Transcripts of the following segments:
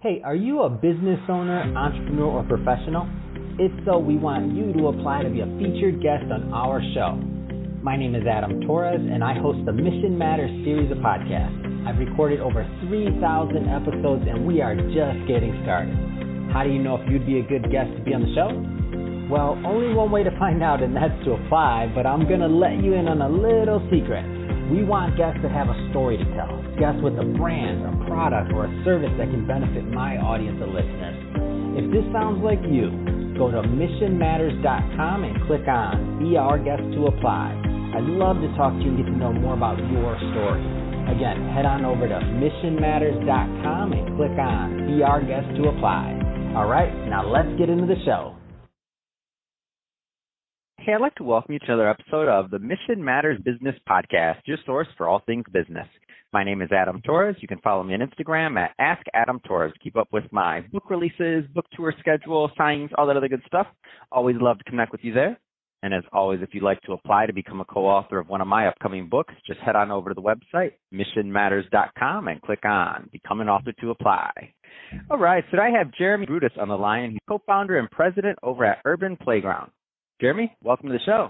Hey, are you a business owner, entrepreneur, or professional? If so, we want you to apply to be a featured guest on our show. My name is Adam Torres, and I host the Mission Matters series of podcasts. I've recorded over 3,000 episodes, and we are just getting started. How do you know if you'd be a good guest to be on the show? Well, only one way to find out, and that's to apply, but I'm going to let you in on a little secret. We want guests that have a story to tell, guests with a brand, a product, or a service that can benefit my audience of listeners. If this sounds like you, go to missionmatters.com and click on Be Our Guest to apply. I'd love to talk to you and get to know more about your story. Again, head on over to missionmatters.com and click on Be Our Guest to apply. All right, now let's get into the show. Hey, I'd like to welcome you to another episode of the Mission Matters Business Podcast, your source for all things business. My name is Adam Torres. You can follow me on Instagram at AskAdamTorres. Keep up with my book releases, book tour schedule, signings, all that other good stuff. Always love to connect with you there. And as always, if you'd like to apply to become a co-author of one of my upcoming books, just head on over to the website, missionmatters.com, and click on Become an Author to apply. All right, so I have Jeremy Brutus on the line. He's co-founder and president over at Urban Playground. Jeremy, welcome to the show.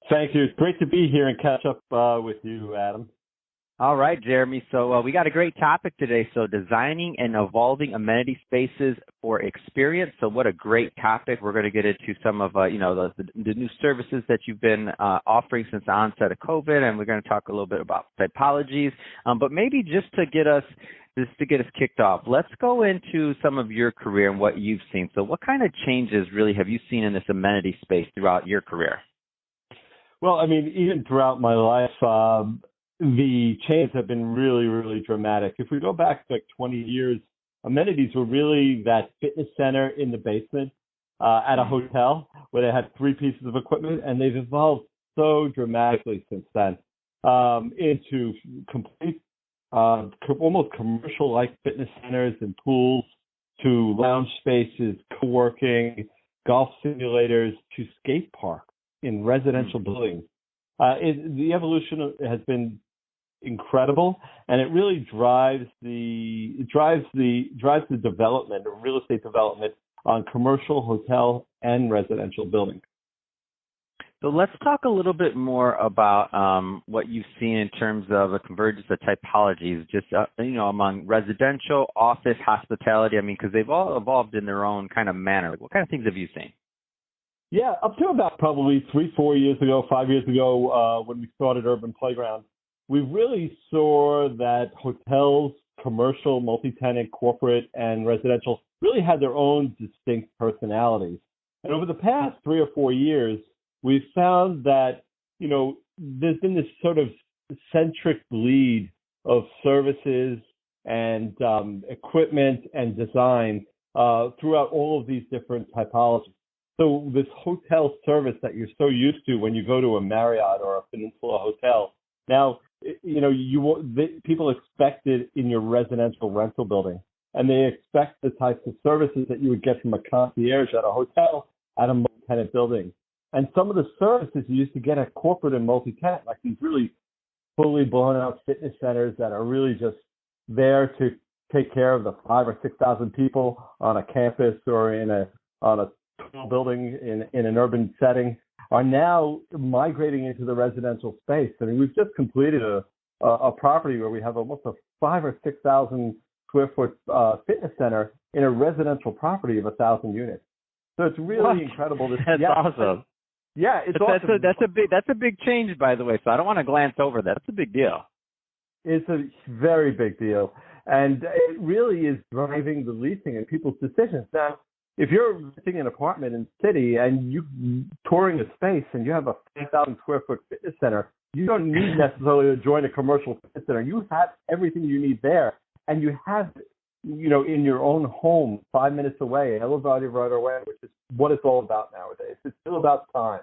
Thank you. It's great to be here and catch up with you, Adam. All right, Jeremy. So we got a great topic today. So designing and evolving amenity spaces for experience. So what a great topic. We're going to get into some of, the new services that you've been offering since the onset of COVID, and we're going to talk a little bit about typologies. But maybe just to get us kicked off, let's go into some of your career and what you've seen. So what kind of changes really have you seen in this amenity space throughout your career? Well, I mean, even throughout my life, the changes have been really, really dramatic. If we go back like 20 years, amenities were really that fitness center in the basement at a hotel where they had three pieces of equipment, and they've evolved so dramatically since then into complete almost commercial-like fitness centers and pools, to lounge spaces, co-working, golf simulators, to skate parks in residential buildings. The evolution has been incredible, and it really drives the development of real estate development on commercial, hotel, and residential buildings. So let's talk a little bit more about what you've seen in terms of a convergence of typologies, just among residential, office, hospitality. I mean, because they've all evolved in their own kind of manner. Like, what kind of things have you seen? Yeah, up to about probably 3-4 years ago, 5 years ago, when we started Urban Playground, we really saw that hotels, commercial, multi-tenant, corporate, and residential really had their own distinct personalities. And over the past 3 or 4 years, we've found that, there's been this sort of centric bleed of services and equipment and design throughout all of these different typologies. So this hotel service that you're so used to when you go to a Marriott or a Peninsula hotel, now, people expect it in your residential rental building, and they expect the types of services that you would get from a concierge at a hotel at a multi-tenant building. And some of the services you used to get at corporate and multi-tenant, like these really fully blown out fitness centers that are really just there to take care of the 5,000 or 6,000 people on a campus or on a tall building in an urban setting, are now migrating into the residential space. I mean, we've just completed a property where we have almost a 5,000 or 6,000 square foot fitness center in a residential property of 1,000 units. So it's really incredible. That's awesome. Yeah, it's awesome. That's a big change, by the way. So I don't want to glance over that. It's a big deal. It's a very big deal, and it really is driving the leasing and people's decisions. Now, if you're renting an apartment in the city and you're touring a space and you have a 5,000 square foot fitness center, you don't need necessarily to join a commercial fitness center. You have everything you need there, and you have it, in your own home, 5 minutes away, elevator right away, which is what it's all about nowadays. It's still about time.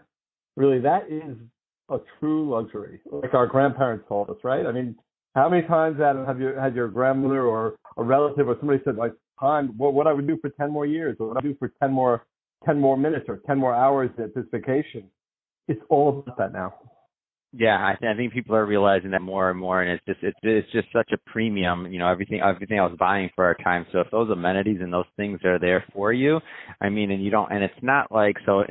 Really, that is a true luxury, like our grandparents told us, right? I mean, how many times, Adam, have you had your grandmother or a relative or somebody said, like, time, what I would do for 10 more years, or what I would do for 10 more minutes or 10 more hours at this vacation? It's all about that now. Yeah, I think people are realizing that more and more, and it's just such a premium. Everything I was buying for our time. So if those amenities and those things are there for you, I mean, and you don't, and it's not like so.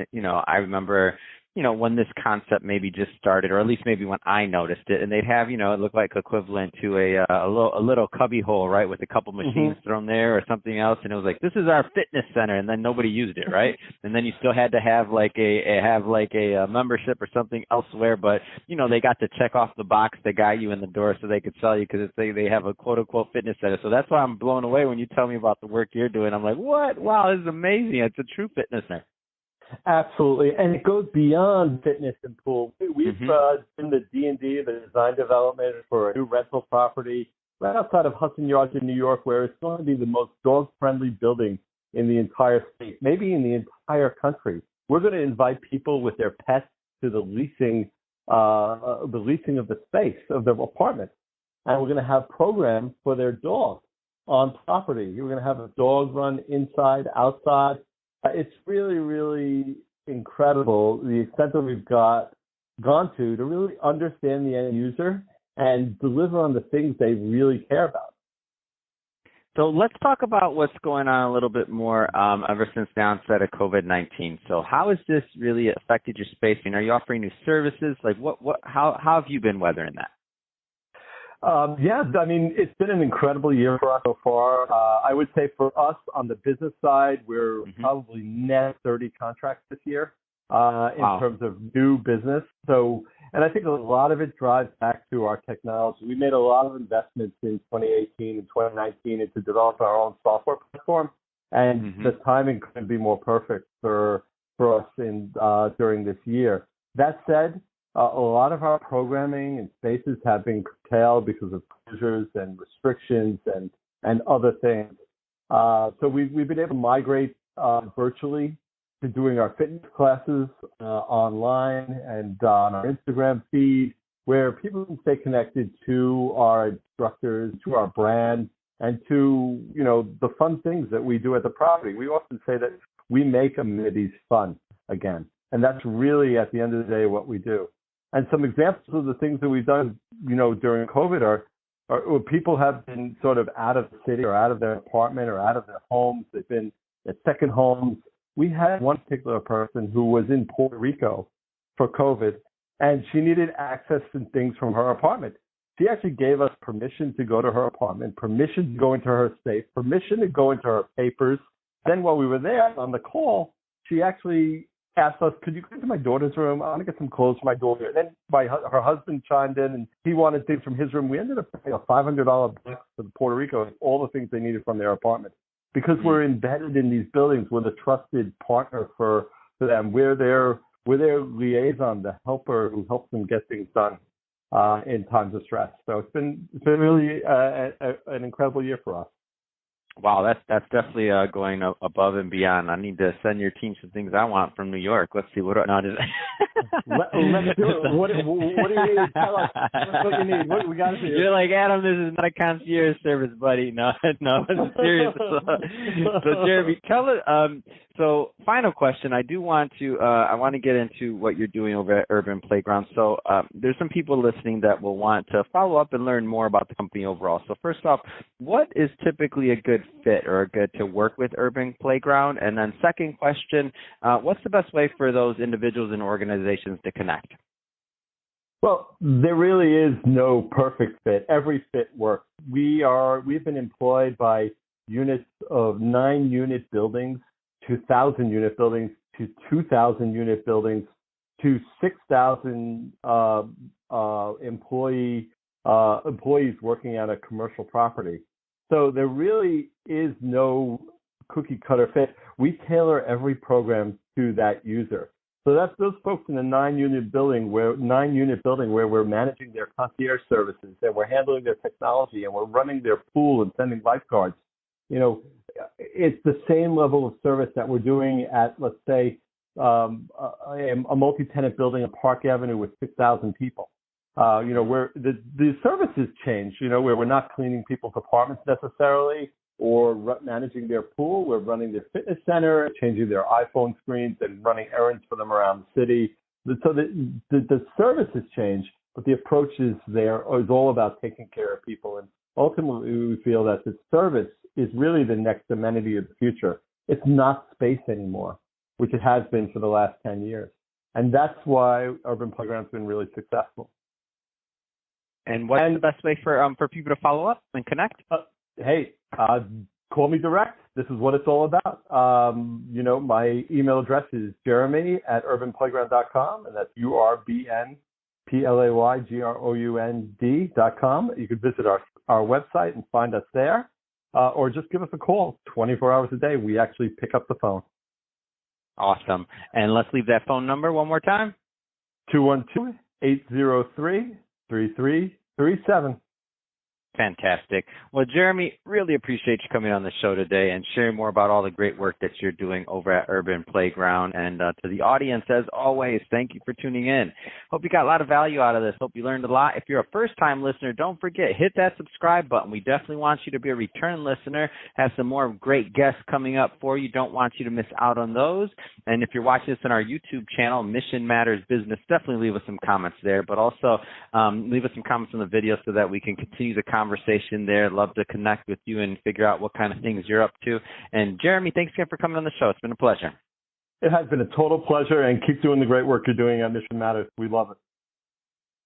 I remember. When this concept maybe just started, or at least maybe when I noticed it, and they'd have, it looked like equivalent to a little cubby hole, right, with a couple machines thrown there or something else, and it was like, this is our fitness center, and then nobody used it, right? And then you still had to have like a membership or something elsewhere, but they got to check off the box that got you in the door so they could sell you because they have a quote unquote fitness center. So that's why I'm blown away when you tell me about the work you're doing. I'm like, what? Wow, this is amazing. It's a true fitness center. Absolutely, and it goes beyond fitness and pool. We've done the D&D, the design development for a new rental property right outside of Hudson Yards in New York, where it's going to be the most dog-friendly building in the entire state, maybe in the entire country. We're going to invite people with their pets to the leasing of the space of their apartment, and we're going to have programs for their dogs on property. We're going to have a dog run inside, outside. It's really, really incredible the extent that we've gone to really understand the end user and deliver on the things they really care about. So let's talk about what's going on a little bit more ever since the onset of COVID-19. So how has this really affected your space? And are you offering new services? Like how have you been weathering that? Yeah, I mean, it's been an incredible year for us so far. I would say for us on the business side, we're probably net 30 contracts this year in terms of new business. So, and I think a lot of it drives back to our technology. We made a lot of investments in 2018 and 2019 to develop our own software platform, and the timing couldn't be more perfect for us during this year. That said, a lot of our programming and spaces have been curtailed because of closures and restrictions and other things. So we've been able to migrate virtually to doing our fitness classes online and on our Instagram feed, where people can stay connected to our instructors, to our brand, and to the fun things that we do at the property. We often say that we make amenities fun again, and that's really at the end of the day what we do. And some examples of the things that we've done, during COVID are where people have been sort of out of the city or out of their apartment or out of their homes. They've been at second homes. We had one particular person who was in Puerto Rico for COVID, and she needed access and things from her apartment. She actually gave us permission to go to her apartment, permission to go into her safe, permission to go into her papers. Then while we were there on the call, she actually asked us, could you go to my daughter's room? I want to get some clothes for my daughter. And then her husband chimed in, and he wanted things from his room. We ended up paying a $500 bill for Puerto Rico and all the things they needed from their apartment. Because we're embedded in these buildings, we're the trusted partner for them. We're their liaison, the helper who helps them get things done in times of stress. So it's been really an incredible year for us. Wow, that's definitely going above and beyond. I need to send your team some things I want from New York. Let's see what. No, just let's do it. What do you need? Tell us what you need. What we got to do. You're like, Adam, this is not a concierge service, buddy. No, it's serious. So Jeremy, tell us. So final question. I want to get into what you're doing over at Urban Playground. So there's some people listening that will want to follow up and learn more about the company overall. So first off, what is typically a good fit or a good to work with Urban Playground? And then second question, what's the best way for those individuals and organizations to connect? Well, there really is no perfect fit. Every fit works. We've been employed by units of 9-unit buildings to 1,000-unit buildings to 2,000-unit buildings to 6,000 employees working at a commercial property. So there really is no cookie cutter fit. We tailor every program to that user. So that's those folks in the 9-unit building where we're managing their concierge services and we're handling their technology and we're running their pool and sending lifeguards. It's the same level of service that we're doing at, let's say, a multi-tenant building on Park Avenue with 6,000 people. Where the services change, where we're not cleaning people's apartments necessarily or managing their pool. We're running their fitness center, changing their iPhone screens and running errands for them around the city. So the services change, but the approach is all about taking care of people. And ultimately, we feel that the service is really the next amenity of the future. It's not space anymore, which it has been for the last 10 years. And that's why Urban Playground's been really successful. And what's the best way for people to follow up and connect? Call me direct. This is what it's all about. My email address is jeremy@urbanplayground.com, and that's URBNPLAYGROUND.com. You can visit our website and find us there, or just give us a call 24 hours a day. We actually pick up the phone. Awesome. And let's leave that phone number one more time. 212-803-3337. Fantastic. Well, Jeremy, really appreciate you coming on the show today and sharing more about all the great work that you're doing over at Urban Playground. And to the audience, as always, thank you for tuning in. Hope you got a lot of value out of this. Hope you learned a lot. If you're a first-time listener, don't forget, hit that subscribe button. We definitely want you to be a return listener. Have some more great guests coming up for you. Don't want you to miss out on those. And if you're watching this on our YouTube channel, Mission Matters Business, definitely leave us some comments there. But also leave us some comments on the video so that we can continue the conversation there. Love to connect with you and figure out what kind of things you're up to. And Jeremy, thanks again for coming on the show. It's been a pleasure. It has been a total pleasure, and keep doing the great work you're doing at Mission Matters. We love it.